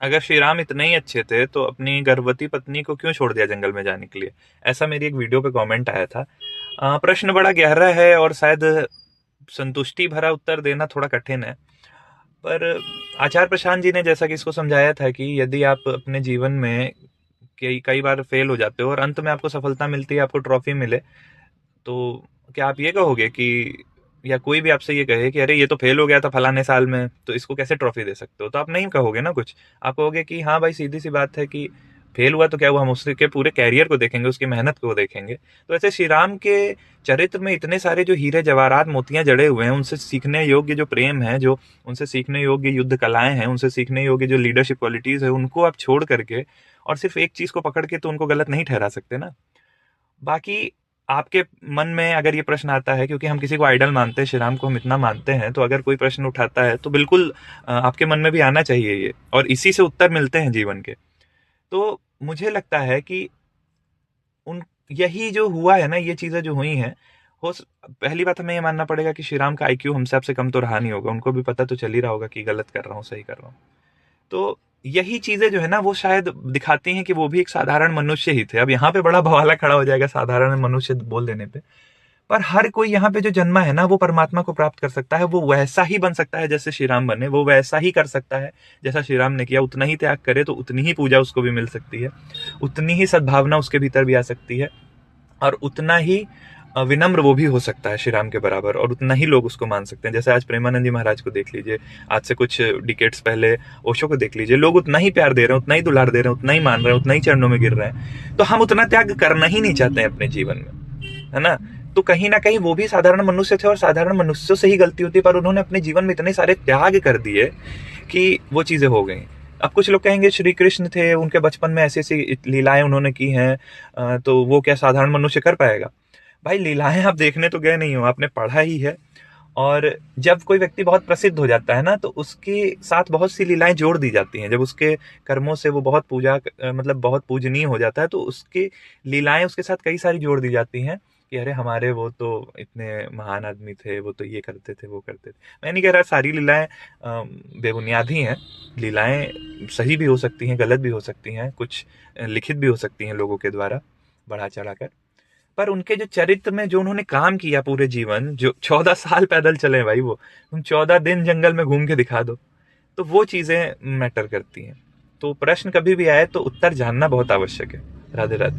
अगर श्री राम इतने ही अच्छे थे तो अपनी गर्भवती पत्नी को क्यों छोड़ दिया जंगल में जाने के लिए? ऐसा मेरी एक वीडियो पे कमेंट आया था। प्रश्न बड़ा गहरा है और शायद संतुष्टि भरा उत्तर देना थोड़ा कठिन है। पर आचार्य प्रशांत जी ने जैसा कि इसको समझाया था कि यदि आप अपने जीवन में कई कई बार फेल हो जाते हो और अंत में आपको सफलता मिलती है, आपको ट्रॉफी मिले, तो क्या आप ये कहोगे कि, या कोई भी आपसे ये कहे कि अरे ये तो फेल हो गया था फलाने साल में, तो इसको कैसे ट्रॉफी दे सकते हो? तो आप नहीं कहोगे ना कुछ। आप कहोगे कि हाँ भाई, सीधी सी बात है कि फेल हुआ तो क्या हुआ, हम उसके पूरे कैरियर को देखेंगे, उसकी मेहनत को देखेंगे। तो ऐसे श्री राम के चरित्र में इतने सारे जो हीरे जवाहरात मोतियां जड़े हुए हैं, उनसे सीखने योग्य जो प्रेम है, जो उनसे सीखने योग्य युद्ध कलाएं हैं, उनसे सीखने योग्य जो लीडरशिप क्वालिटीज है, उनको आप छोड़ करके और सिर्फ एक चीज को पकड़ के तो उनको गलत नहीं ठहरा सकते ना। बाकी आपके मन में अगर ये प्रश्न आता है, क्योंकि हम किसी को आइडल मानते हैं, श्री राम को हम इतना मानते हैं, तो अगर कोई प्रश्न उठाता है तो बिल्कुल आपके मन में भी आना चाहिए ये, और इसी से उत्तर मिलते हैं जीवन के। तो मुझे लगता है कि उन यही जो हुआ है ना, ये चीजें जो हुई हैं, पहली बात हमें ये मानना पड़ेगा कि श्री राम का आईक्यू हमसे आपसे कम तो रहा नहीं होगा, उनको भी पता तो चल ही रहा होगा कि गलत कर रहा हूँ सही कर रहा हूँ। तो यही चीजें जो है ना, वो शायद दिखाती हैं कि वो भी एक साधारण मनुष्य ही थे। अब यहाँ पे बड़ा बवाला खड़ा हो जाएगा साधारण मनुष्य बोल देने पे, पर हर कोई यहाँ पे जो जन्मा है ना, वो परमात्मा को प्राप्त कर सकता है। वो वैसा ही बन सकता है जैसे श्री राम बने, वो वैसा ही कर सकता है जैसा श्री राम ने किया। उतना ही त्याग करे तो उतनी ही पूजा उसको भी मिल सकती है, उतनी ही सद्भावना उसके भीतर भी आ सकती है, और उतना ही विनम्र वो भी हो सकता है श्री राम के बराबर, और उतना ही लोग उसको मान सकते हैं। जैसे आज प्रेमानंद जी महाराज को देख लीजिए, आज से कुछ डिकेट्स पहले ओशो को देख लीजिए, लोग उतना ही प्यार दे रहे हैं, उतना ही दुलार दे रहे हैं, उतना ही मान रहे हैं, उतना ही चरणों में गिर रहे हैं। तो हम उतना त्याग करना ही नहीं चाहते हैं अपने जीवन में, है ना? तो कहीं ना कहीं वो भी साधारण मनुष्य थे, और साधारण मनुष्यों से ही गलती होती है, पर उन्होंने अपने जीवन में इतने सारे त्याग कर दिए कि वो चीजें हो गई। अब कुछ लोग कहेंगे श्री कृष्ण थे, उनके बचपन में ऐसी ऐसी लीलाएं उन्होंने की हैं, तो वो क्या साधारण मनुष्य कर पाएगा? भाई, लीलाएं आप देखने तो गए नहीं हो, आपने पढ़ा ही है। और जब कोई व्यक्ति बहुत प्रसिद्ध हो जाता है ना, तो उसके साथ बहुत सी लीलाएं जोड़ दी जाती हैं। जब उसके कर्मों से वो बहुत मतलब बहुत पूजनीय हो जाता है, तो उसकी लीलाएं उसके साथ कई सारी जोड़ दी जाती हैं कि अरे हमारे वो तो इतने महान आदमी थे, वो तो ये करते थे, वो करते थे। मैं नहीं कह रहा सारी लीलाएं बेबुनियाद ही हैं। लीलाएं सही भी हो सकती हैं, गलत भी हो सकती हैं, कुछ लिखित भी हो सकती हैं लोगों के द्वारा बढ़ा चढ़ाकर। पर उनके जो चरित्र में जो उन्होंने काम किया पूरे जीवन, जो 14 साल पैदल चले भाई, वो तुम 14 दिन जंगल में घूम के दिखा दो, तो वो चीजें मैटर करती हैं। तो प्रश्न कभी भी आए तो उत्तर जानना बहुत आवश्यक है। राधे राधे।